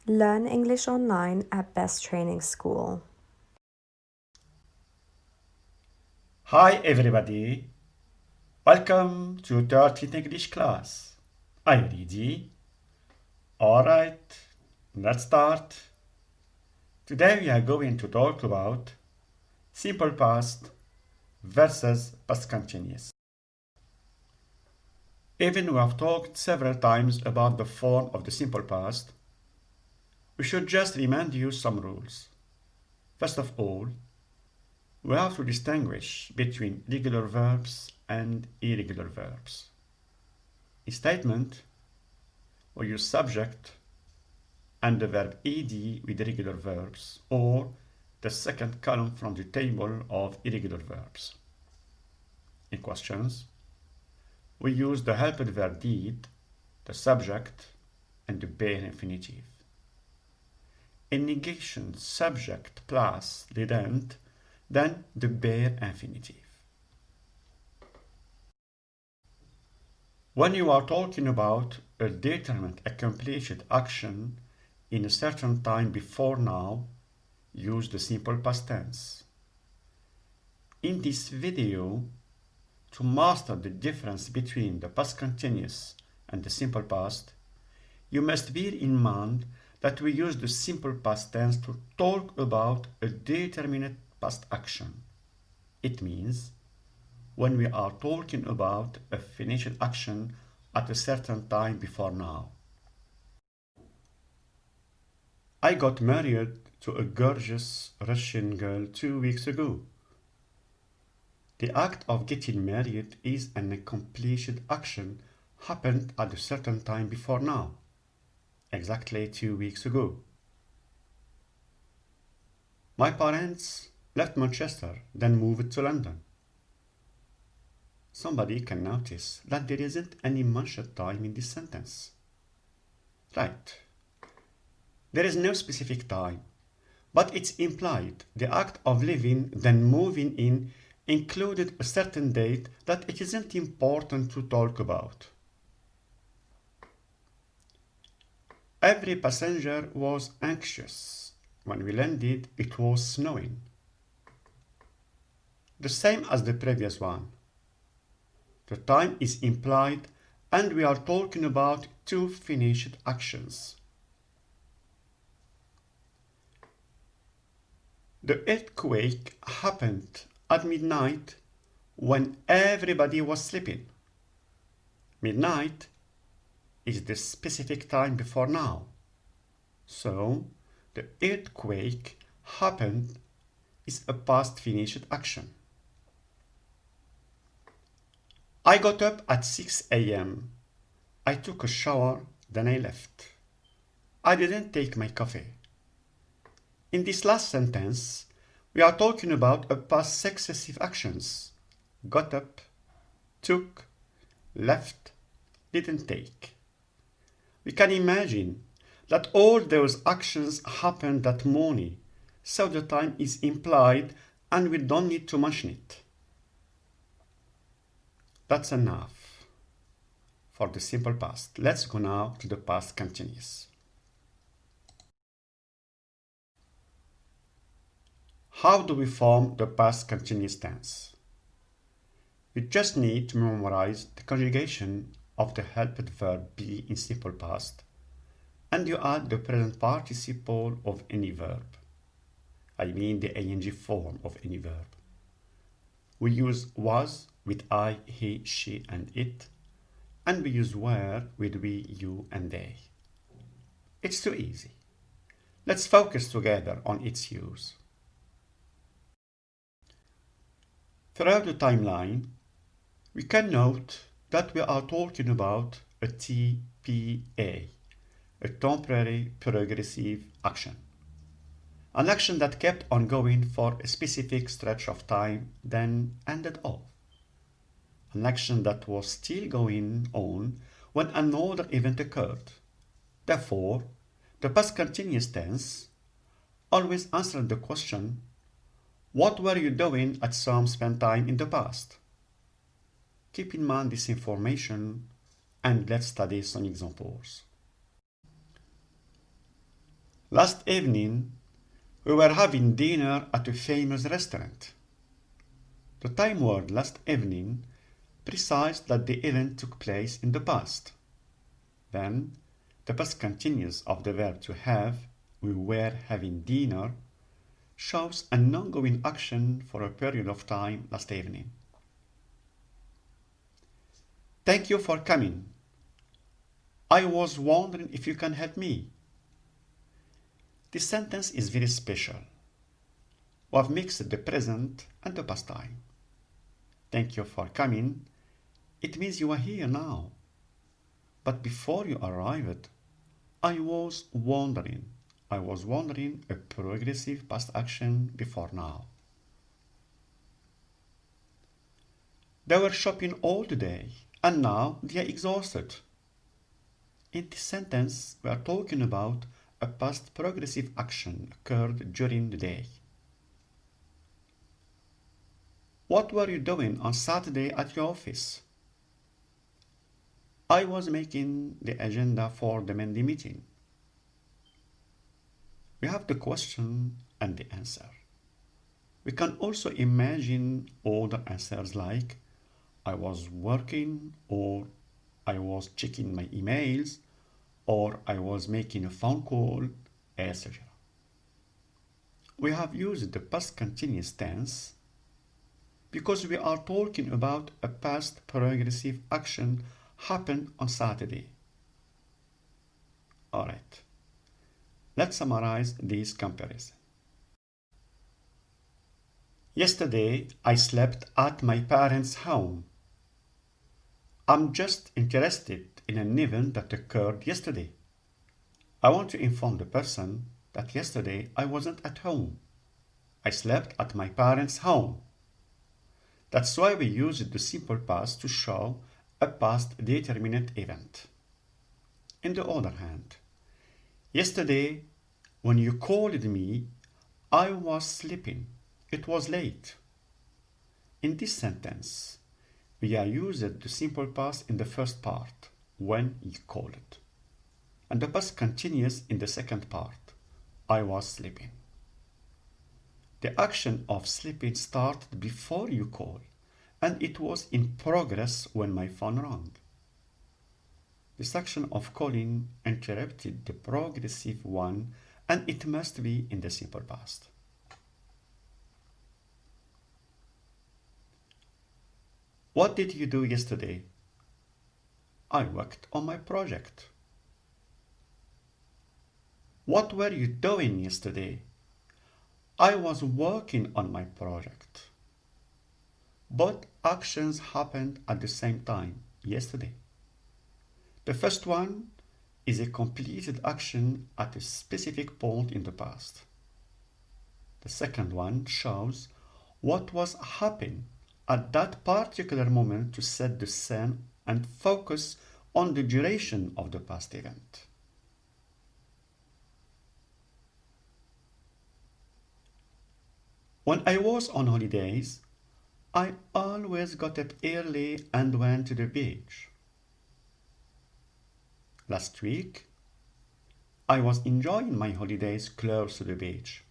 Learn English online at Best Training School. Hi everybody, welcome to 13th English class. Are you ready? Alright, let's start. Today we are going to talk about simple past versus past continuous. Even we have talked several times about the form of the simple past, we should just remind you some rules. First of all, we have to distinguish between regular verbs and irregular verbs. A statement we use subject and the verb ed with regular verbs, or the second column from the table of irregular verbs. In questions, we use the helped verb did, the subject, and the bare infinitive. In negation, subject plus didn't, then the bare infinitive. When you are talking about a determinate accomplished action in a certain time before now, use the simple past tense. In this video, to master the difference between the past continuous and the simple past, you must bear in mind that we use the simple past tense to talk about a determinate past action. It means when we are talking about a finished action at a certain time before now. I got married to a gorgeous Russian girl 2 weeks ago. The act of getting married is an accomplished action happened at a certain time before now, exactly 2 weeks ago. My parents left Manchester, then moved to London. Somebody can notice that there isn't any mentioned time in this sentence. Right. There is no specific time, but it's implied the act of living, then moving in, included a certain date that it isn't important to talk about. Every passenger was anxious. When we landed, it was snowing. The same as the previous one. The time is implied and we are talking about two finished actions. The earthquake happened at midnight when everybody was sleeping. Midnight is the specific time before now. So, the earthquake happened is a past finished action. I got up at 6 a.m. I took a shower, then I left. I didn't take my coffee. In this last sentence, we are talking about a past successive actions. Got up, took, left, didn't take. We can imagine that all those actions happened that morning, so the time is implied and we don't need to mention it. That's enough for the simple past. Let's go now to the past continuous. How do we form the past continuous tense? You just need to memorize the conjugation of the helped verb be in simple past, and you add the present participle of any verb. I mean the ing form of any verb. We use was with I, he, she, and it, and we use were with we, you, and they. It's too easy. Let's focus together on its use. Throughout the timeline, we can note that we are talking about a TPA, a temporary progressive action. An action that kept on going for a specific stretch of time, then ended off. An action that was still going on when another event occurred. Therefore, the past continuous tense always answered the question, what were you doing at some spent time in the past? Keep in mind this information and let's study some examples. Last evening, we were having dinner at a famous restaurant. The time word last evening precises that the event took place in the past. Then, the past continuous of the verb to have, we were having dinner, shows an ongoing action for a period of time last evening. Thank you for coming. I was wondering if you can help me. This sentence is very special. We have mixed the present and the past time. Thank you for coming. It means you are here now. But before you arrived, I was wondering. I was wondering a progressive past action before now. They were shopping all the day, and now they are exhausted. In this sentence, we are talking about a past progressive action occurred during the day. What were you doing on Saturday at your office? I was making the agenda for the Monday meeting. We have the question and the answer. We can also imagine other answers like I was working, or I was checking my emails, or I was making a phone call, etc. We have used the past continuous tense because we are talking about a past progressive action happened on Saturday. Alright, let's summarize these comparisons. Yesterday, I slept at my parents' home. I'm just interested in an event that occurred yesterday. I want to inform the person that yesterday I wasn't at home. I slept at my parents' home. That's why we used the simple past to show a past determinate event. On the other hand, yesterday, when you called me, I was sleeping. It was late. In this sentence, we are using the simple past in the first part, when you called, and the past continuous in the second part, I was sleeping. The action of sleeping started before you called, and it was in progress when my phone rang. This action of calling interrupted the progressive one, and it must be in the simple past. What did you do yesterday? I worked on my project. What were you doing yesterday? I was working on my project. Both actions happened at the same time yesterday. The first one is a completed action at a specific point in the past. The second one shows what was happening at that particular moment to set the scene and focus on the duration of the past event. When I was on holidays, I always got up early and went to the beach. Last week, I was enjoying my holidays close to the beach.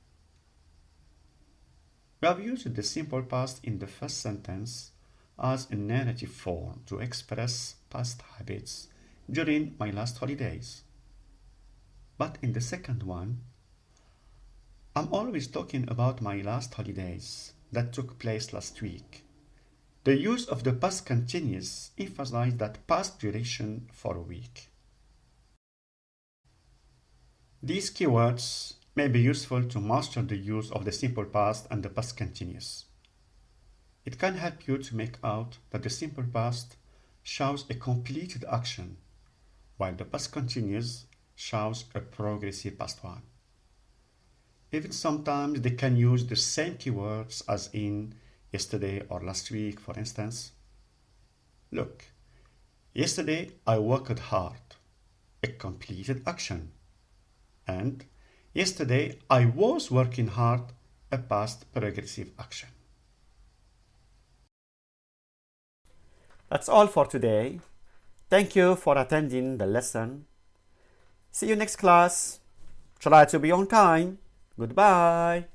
We have used the simple past in the first sentence as a narrative form to express past habits during my last holidays. But in the second one, I'm always talking about my last holidays that took place last week. The use of the past continuous emphasizes that past duration for a week. These keywords may be useful to master the use of the simple past and the past continuous. It can help you to make out that the simple past shows a completed action, while the past continuous shows a progressive past one. Even sometimes they can use the same keywords as in yesterday or last week, for instance. Look, yesterday I worked hard, a completed action. And yesterday I was working hard, a past progressive action. That's all for today. Thank you for attending the lesson. See you next class. Try to be on time. Goodbye.